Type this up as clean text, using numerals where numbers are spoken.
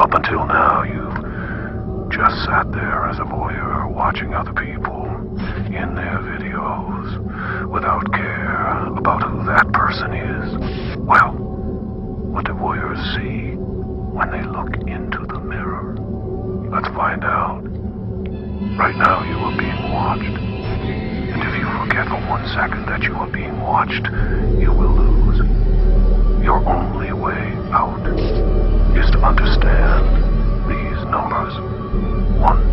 Up until now, you've just sat there as a voyeur watching other people in their videos without care about who that person is. Well, what do voyeurs see when they look into the mirror? Let's find out. Right now you are being watched. And if you forget for 1 second that you are being watched, you will lose. Your only way out is to understand these numbers. 1,